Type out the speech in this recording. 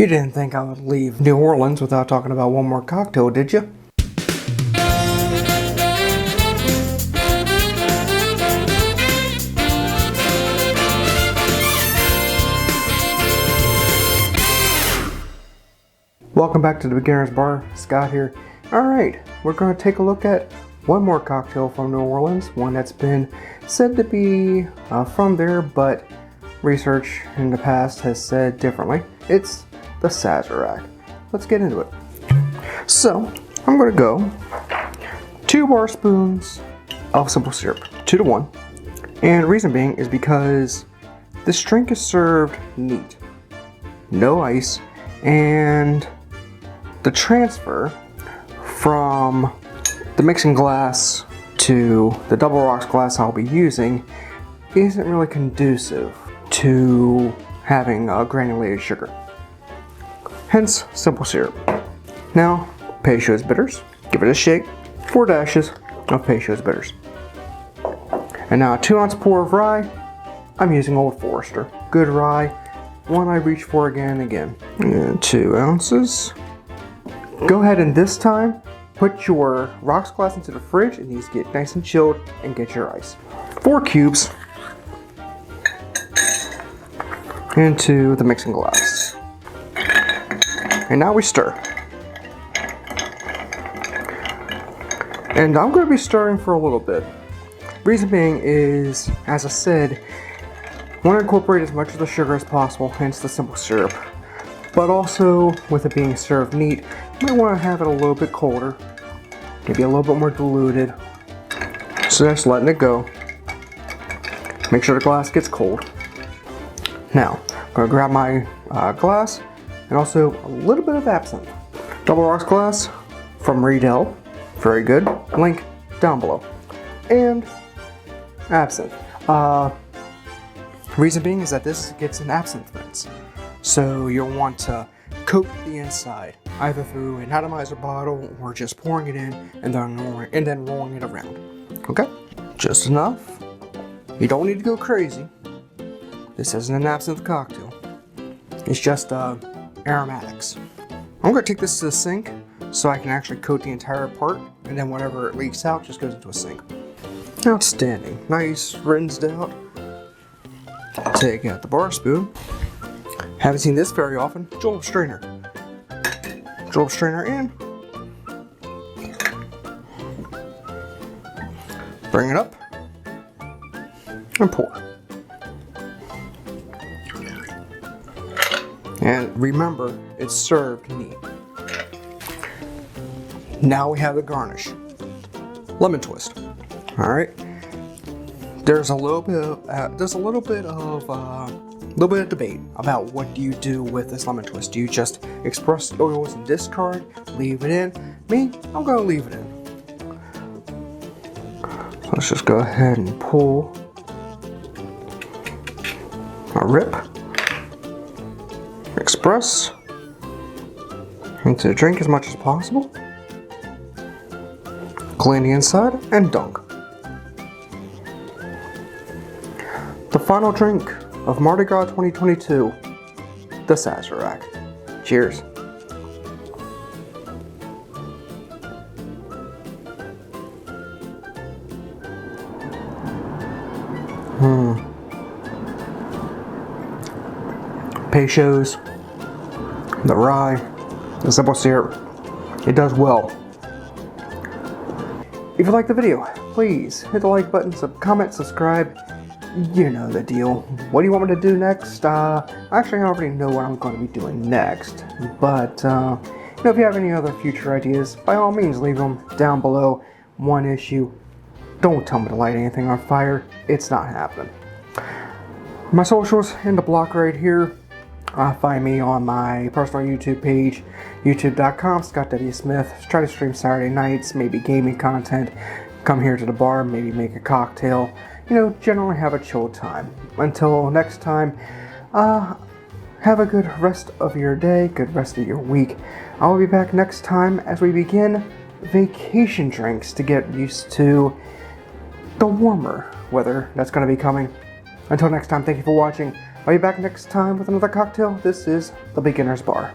You didn't think I would leave New Orleans without talking about one more cocktail, did you? Welcome back to the Beginner's Bar. Scott here. Alright, we're going to take a look at one more cocktail from New Orleans, one that's been said to be from there, but research in the past has said differently. It's the Sazerac. Let's get into it. So, I'm going to go 2 bar spoons of simple syrup, 2 to 1. And the reason being is because this drink is served neat. No ice, and the transfer from the mixing glass to the double rocks glass I'll be using isn't really conducive to having granulated sugar. Hence, simple syrup. Now, Peychaud's bitters. Give it a shake. 4 dashes of Peychaud's bitters. And now a 2-ounce pour of rye. I'm using Old Forester. Good rye. One I reach for again and again. And 2 ounces. Go ahead and this time, put your rocks glass into the fridge. It needs to get nice and chilled, and get your ice. 4 cubes into the mixing glass. And now we stir. And I'm going to be stirring for a little bit. Reason being is, as I said, I want to incorporate as much of the sugar as possible, hence the simple syrup. But also, with it being served neat, you might want to have it a little bit colder, maybe a little bit more diluted. So just letting it go. Make sure the glass gets cold. Now, I'm going to grab my glass and also a little bit of absinthe. Double rocks glass from Riedel. Very good. Link down below. And absinthe. Reason being is that this gets an absinthe rinse. So you'll want to coat the inside, either through an atomizer bottle or just pouring it in and then rolling it around. Okay? Just enough. You don't need to go crazy. This isn't an absinthe cocktail. It's just aromatics. I'm going to take this to the sink so I can actually coat the entire part, and then whatever it leaks out just goes into a sink. Outstanding. Nice, rinsed out. Take out the bar spoon. Haven't seen this very often. Julep strainer. Julep strainer in. Bring it up. And pour. And remember, it's served neat. Now we have the garnish. Lemon twist. All right. There's a little bit of debate about what do you do with this lemon twist. Do you just express the oils and discard, leave it in? Me, I'm gonna leave it in. Let's just go ahead and pull a rip, express into the drink as much as possible, clean the inside, and dunk. The final drink of Mardi Gras 2022, the Sazerac. Cheers. Peychaud's, the rye, the simple syrup, it does well. If you liked the video, please hit the like button, comment, subscribe. You know the deal. What do you want me to do next? Actually, I already know what I'm going to be doing next. But, if you have any other future ideas, by all means, leave them down below. One issue, don't tell me to light anything on fire. It's not happening. My socials in the block right here. Find me on my personal YouTube page, youtube.com, Scott W. Smith. Try to stream Saturday nights, maybe gaming content. Come here to the bar, maybe make a cocktail. Generally have a chill time. Until next time, have a good rest of your day, good rest of your week. I'll be back next time as we begin vacation drinks to get used to the warmer weather that's going to be coming. Until next time, thank you for watching. I'll be back next time with another cocktail. This is the Beginner's Bar.